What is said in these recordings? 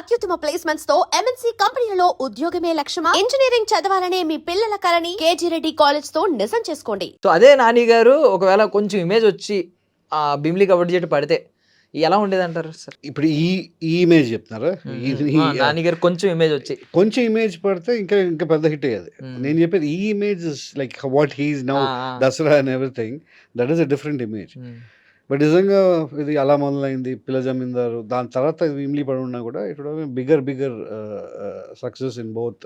అత్యుత్తమ ప్లేస్మెంట్స్ తో ఎంఎన్సీ కంపెనీలలో ఉద్యోగమే లక్ష్యమా? ఇంజనీరింగ్ చదవాలనే మీ పిల్లల కలని కేజీ రెడ్డి కాలేజ్ తో నిజం చేసుకోండి. సో అదే నాని గారు ఒకవేళ కొంచెం ఇమేజ్ వచ్చి ఆ భీమిలి కబడ్డీ జట్టు పడితే ఎలా ఉండేది అంటారు సార్? ఇప్పుడు ఈ ఇమేజ్ చెప్తున్నారా? నాని గారు కొంచెం ఇమేజ్ వచ్చి కొంచెం ఇమేజ్ పడితే ఇంకా పెద్ద హిట్ అయ్యేది. నేను చెప్పేది ఈ image like what he is now, Dasara and everything, that is a different image. But నిజంగా ఇది అలా మొదలైంది, పిల్ల జమీందారు, దాని తర్వాత ఇమ్లీ పడి ఉన్నా కూడా it bigger success in both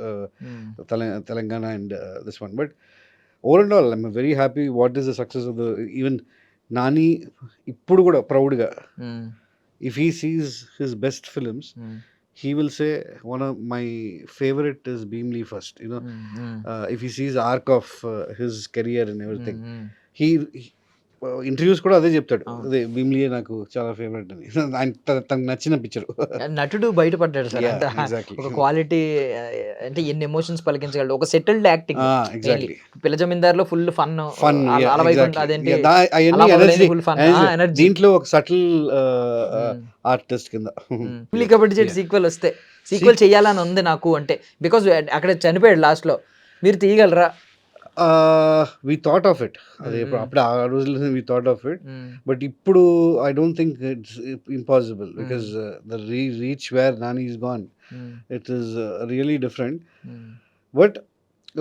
Telangana and this one. But over and all I'm very happy what is the success of the even Nani. ఇప్పుడు కూడా ప్రౌడ్గా if he sees his best films he will say one of my favorite is Bhimli first, you know. If he sees arc of his career and everything, he interviews కూడా అదే చెప్తాడు, అదే భీమ్లీయే నాకు చాలా favourite అని. తనకు నచ్చిన పిక్చర్. నటుడు బయటపడ్డాడు సార్. ఒక క్వాలిటీ అంటే ఎన్ని ఎమోషన్స్ పలికించగలడు, ఒక సెటిల్డ్ యాక్టింగ్. ఎగ్జాక్ట్లీ పిల్ల జమీందార్లో ఫుల్ ఫన్, దీంట్లో ఒక సటిల్ ఆర్టిస్ట్ కింద. భీమిలి కబడ్డీ జట్టు సీక్వెల్ వస్తే సీక్వెల్ చేయాలని ఉంది నాకు, అంటే బికాజ్ అక్కడ చనిపోయాడు లాస్ట్ లో, మీరు తీయగలరా? we thought of it. అప్పుడు ఆ రోజుల్లో we thought of it. But ఇప్పుడు I don't think it's impossible because the reach where Nani is gone, it is really different. But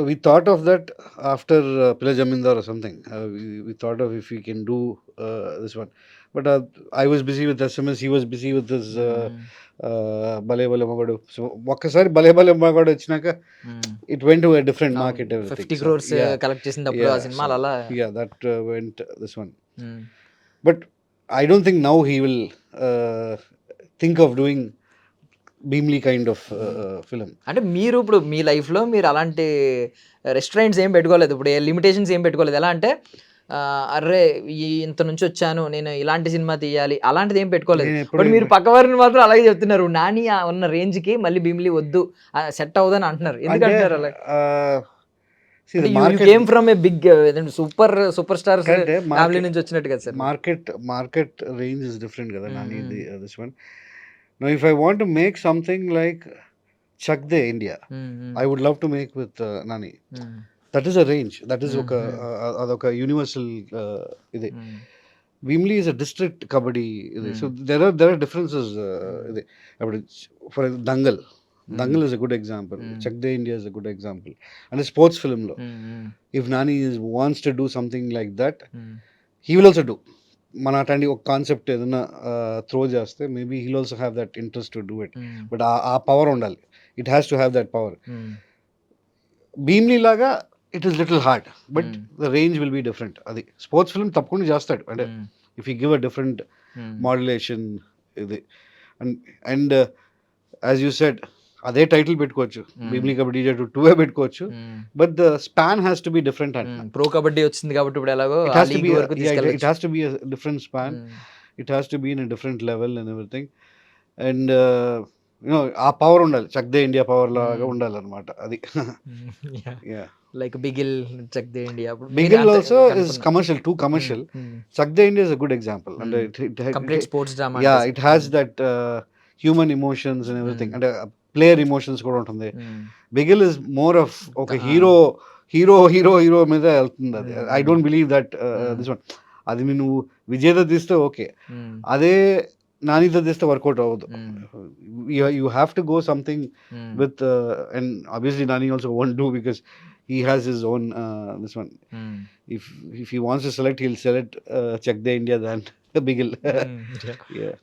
we thought of that after Pila Jamindar or something. We thought of if we can do this one. But I was busy with SMS, he was busy with his భలే భలే మగాడు. So ఒక్కసారి భలే భలే మగాడు వచ్చినాక it went to a different market. 50 crores collect చేసినప్పుడు ఆ సినిమాలు అలా that went this one. But I don't think now he will think of doing Bheemla kind of film. అంటే మీరు ఇప్పుడు మీ లైఫ్లో మీరు అలాంటి రెస్టారెంట్స్ ఏం పెట్టుకోలేదు, ఇప్పుడు లిమిటేషన్స్ ఏం పెట్టుకోలేదు. ఎలా అంటే అర్రే ఇంత నుంచి వచ్చాను, నేను ఇలాంటి సినిమా తీయాలి అలాంటిది ఏం పెట్టుకోలేదు. బట్ మీరు పక్కవారిని మాత్రం అలాగే చెప్తున్నారు, నాని ఉన్న రేంజ్ కి మళ్ళీ భీమిలి వద్దు, సెట్ అవ్వదని అంటున్నారు. ఎందుకంటారు అలా? Came from a big super star family నుంచి వచ్చినట్టు కదా sir. Market range is different కదా Nani this one. Now if I want to make something like Chak De India, I would love to make with Nani. That is a range, that is అదొక universal ఇది. Bhimli is a district kabaddi ఇది. So there are differences ఇది. అప్పుడు for Dangal is a good example. Chak De India is a good example. And a sports film lo, if Nani wants to do something like that, he will also do. మన అట్లాంటి ఒక concept ఏదైనా throw చేస్తే maybe he'll also have that interest to do it. But ఆ power ఉండాలి, it has to have that power. Bhimli లాగా it is little hard, but the range will be different. అది sports film తప్పకుండా చేస్తాడు, అంటే if you give a different modulation ఇది. And as you said అదే title పెట్టుకోవచ్చు, భీమ్లీ కబడ్డీ జట్టు 2 పెట్టుకోవచ్చు, but the span has to be different. Pro kabaddi వచ్చింది కాబట్టి ఇప్పుడు ఎలాగో it has to B a different span, it has to be in a different level and everything. And ఆ power ఉండాలి, చక్ దే ఇండియా పవర్ లాగా ఉండాలి అనమాట అది. Like Bigil, Chak De India. Bigil also is commercial, too commercial. Chak De India is a good example. అంటే complete sports drama. It has that human emotions and everything, అంటే player emotions కూడా ఉంటుంది. బిగిల్ ఇస్ మోర్ ఆఫ్ ఒక హీరో మీద వెళ్తుంది అది. I don't believe that this one. అది నువ్వు విజేత తీస్తే ఓకే, అదే నానితో తీస్తే వర్కౌట్ అవ్వదు. You have to go something with, and obviously Nani also won't do because he has his own this one. If he wants to select, he'll select Chak De India than Bigil. Yeah.